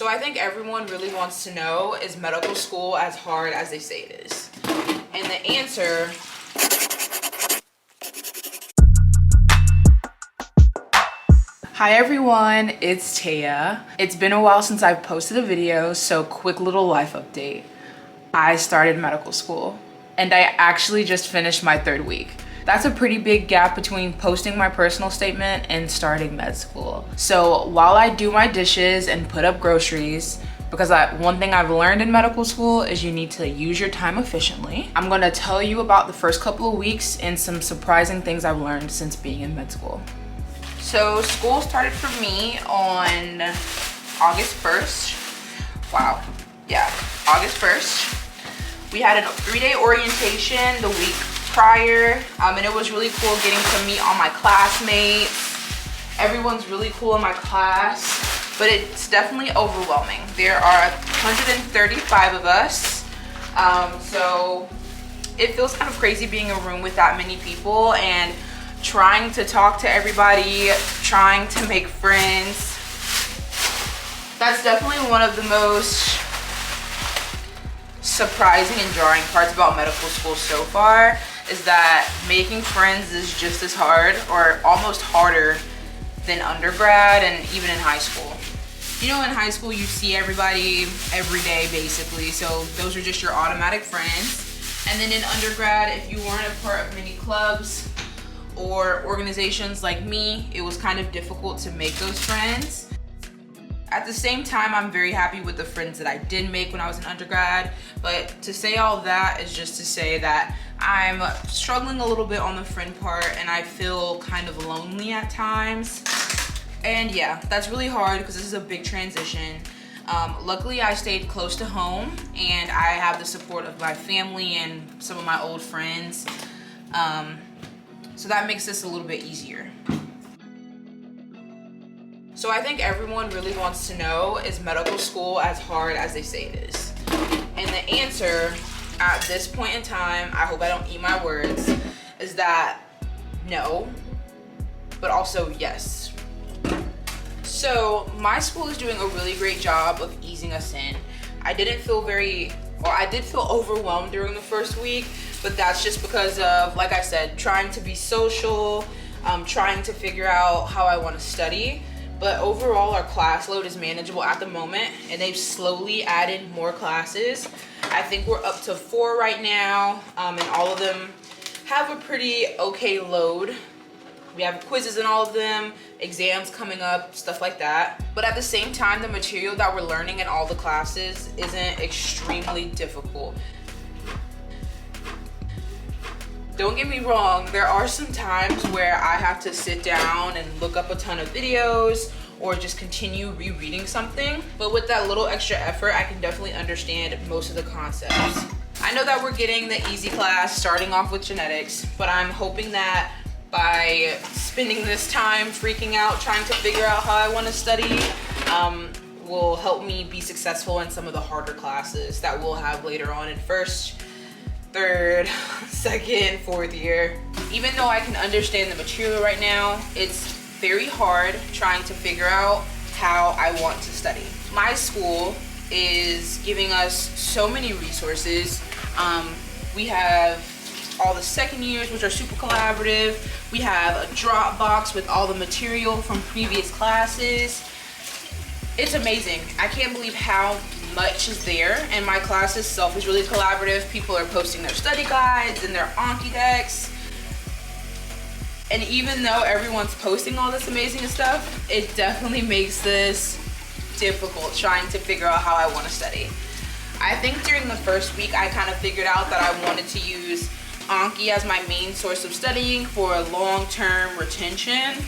So I think everyone really wants to know, is medical school as hard as they say it is? And the answer... Hi everyone, it's Taya. It's been a while since I've posted a video, so quick little life update. I started medical school and I actually just finished my 3rd week. That's a pretty big gap between posting my personal statement and starting med school. So while I do my dishes and put up groceries, because one thing I've learned in medical school is you need to use your time efficiently, I'm gonna tell you about the first couple of weeks and some surprising things I've learned since being in med school. So school started for me on August 1st. Wow, yeah, August 1st. We had a 3-day orientation the week prior, and it was really cool getting to meet all my classmates. Everyone's really cool in my class, but it's definitely overwhelming. There are 135 of us, so it feels kind of crazy being in a room with that many people and trying to talk to everybody, trying to make friends. That's definitely one of the most surprising and jarring parts about medical school so far, is that making friends is just as hard or almost harder than undergrad and even in high school. You know, in high school you see everybody every day basically, so those are just your automatic friends. And then in undergrad, if you weren't a part of many clubs or organizations like me, it was kind of difficult to make those friends. At the same time, I'm very happy with the friends that I did make when I was in undergrad, but to say all that is just to say that I'm struggling a little bit on the friend part and I feel kind of lonely at times. And yeah, that's really hard because this is a big transition. Luckily, I stayed close to home and I have the support of my family and some of my old friends. So that makes this a little bit easier. So I think everyone really wants to know, is medical school as hard as they say it is? And the answer at this point in time, I hope I don't eat my words, is that no, but also yes. So my school is doing a really great job of easing us in. I did feel overwhelmed during the first week, but that's just because of, like I said, trying to be social, trying to figure out how I want to study. But overall, our class load is manageable at the moment, and they've slowly added more classes. I think we're up to 4 right now, and all of them have a pretty okay load. We have quizzes in all of them, exams coming up, stuff like that. But at the same time, the material that we're learning in all the classes isn't extremely difficult. Don't get me wrong, there are some times where I have to sit down and look up a ton of videos or just continue rereading something. But with that little extra effort, I can definitely understand most of the concepts. I know that we're getting the easy class, starting off with genetics, but I'm hoping that by spending this time freaking out, trying to figure out how I want to study, will help me be successful in some of the harder classes that we'll have later on in 1st, 3rd, 2nd, 4th year. Even though I can understand the material right now, it's very hard trying to figure out how I want to study. My school is giving us so many resources. We have all the 2nd years, which are super collaborative. We have a Dropbox with all the material from previous classes. It's amazing. I can't believe how much is there, and my class itself is really collaborative. People are posting their study guides and their Anki decks. And even though everyone's posting all this amazing stuff, it definitely makes this difficult trying to figure out how I want to study. I think during the first week, I kind of figured out that I wanted to use Anki as my main source of studying for long-term retention.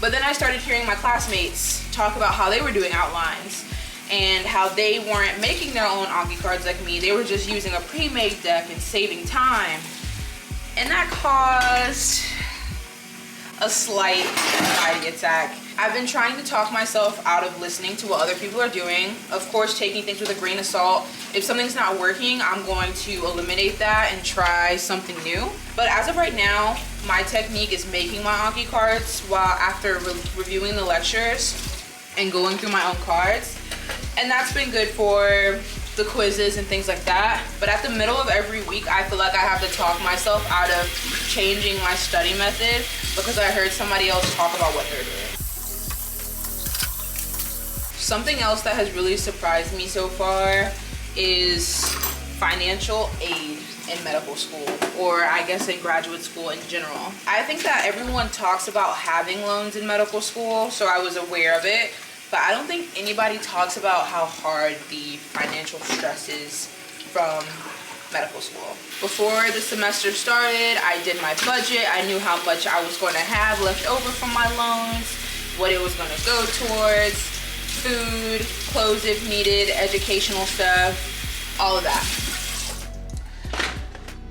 But then I started hearing my classmates talk about how they were doing outlines and how they weren't making their own Anki cards like me. They were just using a pre-made deck and saving time. And that caused a slight anxiety attack. I've been trying to talk myself out of listening to what other people are doing. Of course, taking things with a grain of salt. If something's not working, I'm going to eliminate that and try something new. But as of right now, my technique is making my Anki cards while after reviewing the lectures. and going through my own cards. And that's been good for the quizzes and things like that. But at the middle of every week, I feel like I have to talk myself out of changing my study method because I heard somebody else talk about what they're doing. Something else that has really surprised me so far is financial aid in medical school, or I guess in graduate school in general. I think that everyone talks about having loans in medical school, so I was aware of it, but I don't think anybody talks about how hard the financial stress is from medical school. Before the semester started, I did my budget. I knew how much I was going to have left over from my loans, what it was going to go towards, food, clothes if needed, educational stuff, all of that.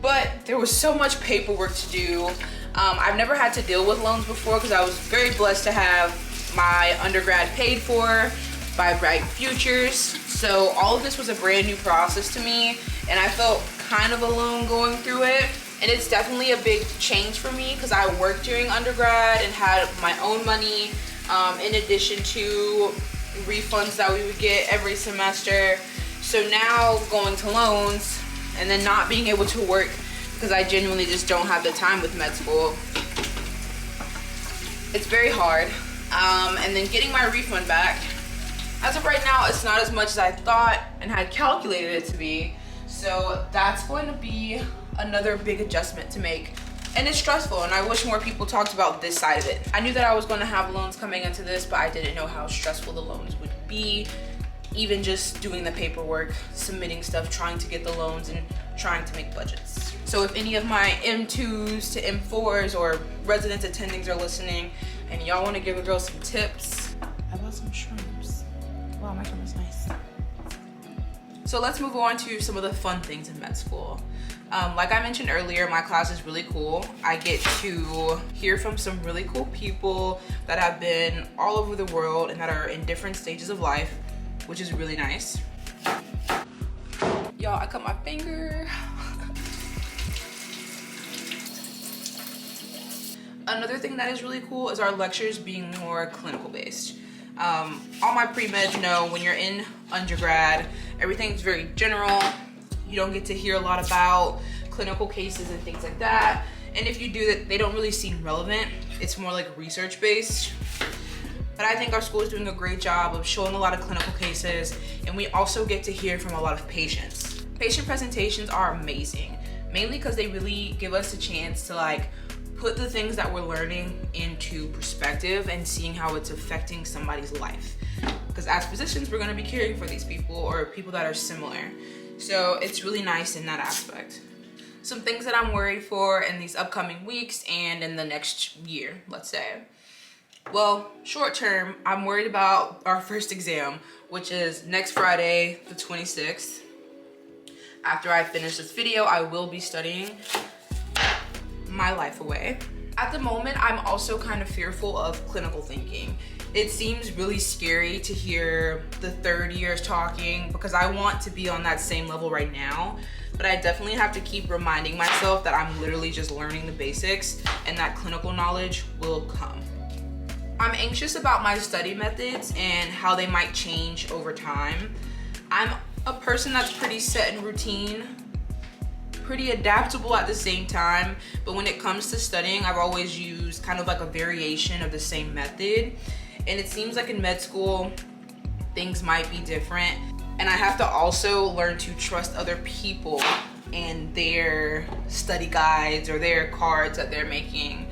But there was so much paperwork to do. I've never had to deal with loans before because I was very blessed to have my undergrad paid for by Bright Futures. So all of this was a brand new process to me, and I felt kind of alone going through it. And it's definitely a big change for me because I worked during undergrad and had my own money in addition to refunds that we would get every semester. So now going to loans and then not being able to work because I genuinely just don't have the time with med school. It's very hard. And then getting my refund back. As of right now, it's not as much as I thought and had calculated it to be. So that's going to be another big adjustment to make. And it's stressful, and I wish more people talked about this side of it. I knew that I was going to have loans coming into this, but I didn't know how stressful the loans would be. Even just doing the paperwork, submitting stuff, trying to get the loans, and trying to make budgets. So if any of my M2s to M4s or residence attendings are listening, and y'all want to give a girl some tips, I bought some shrooms. Wow, my camera's nice. So let's move on to some of the fun things in med school. Like I mentioned earlier, my class is really cool. I get to hear from some really cool people that have been all over the world and that are in different stages of life, which is really nice. Y'all, I cut my finger. Another thing that is really cool is our lectures being more clinical based. All my pre-meds know when you're in undergrad, everything's very general. You don't get to hear a lot about clinical cases and things like that. And if you do that, they don't really seem relevant. It's more like research based. But I think our school is doing a great job of showing a lot of clinical cases, and we also get to hear from a lot of patients. Patient presentations are amazing, mainly because they really give us a chance to like put the things that we're learning into perspective and seeing how it's affecting somebody's life. Because as physicians, we're gonna be caring for these people or people that are similar. So it's really nice in that aspect. Some things that I'm worried for in these upcoming weeks and in the next year, let's say. Well, short term, I'm worried about our first exam, which is next Friday, the 26th. After I finish this video, I will be studying my life away. At the moment, I'm also kind of fearful of clinical thinking. It seems really scary to hear the third years talking because I want to be on that same level right now, but I definitely have to keep reminding myself that I'm literally just learning the basics and that clinical knowledge will come. I'm anxious about my study methods and how they might change over time. I'm a person that's pretty set in routine, pretty adaptable at the same time, but when it comes to studying, I've always used kind of like a variation of the same method. And it seems like in med school, things might be different. And I have to also learn to trust other people and their study guides or their cards that they're making,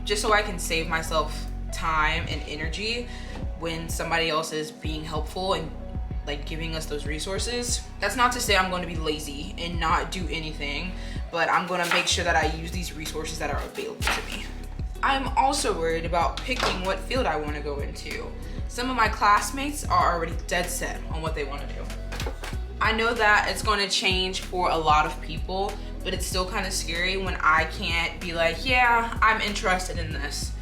just so I can save myself time and energy when somebody else is being helpful and like giving us those resources. That's not to say I'm going to be lazy and not do anything, but I'm going to make sure that I use these resources that are available to me. I'm also worried about picking what field I want to go into. Some of my classmates are already dead set on what they want to do. I know that it's going to change for a lot of people, but it's still kind of scary when I can't be like, yeah, I'm interested in this.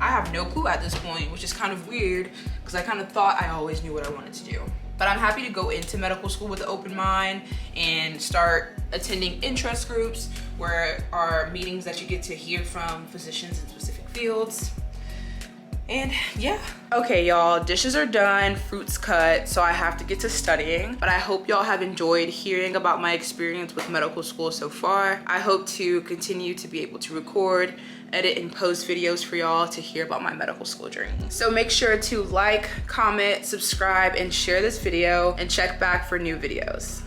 I have no clue at this point, which is kind of weird because I kind of thought I always knew what I wanted to do. But I'm happy to go into medical school with an open mind and start attending interest groups where are meetings that you get to hear from physicians in specific fields. And yeah. Okay, y'all, dishes are done, fruits cut, so I have to get to studying. But I hope y'all have enjoyed hearing about my experience with medical school so far. I hope to continue to be able to record, edit, and post videos for y'all to hear about my medical school journey. So make sure to like, comment, subscribe, and share this video, and check back for new videos.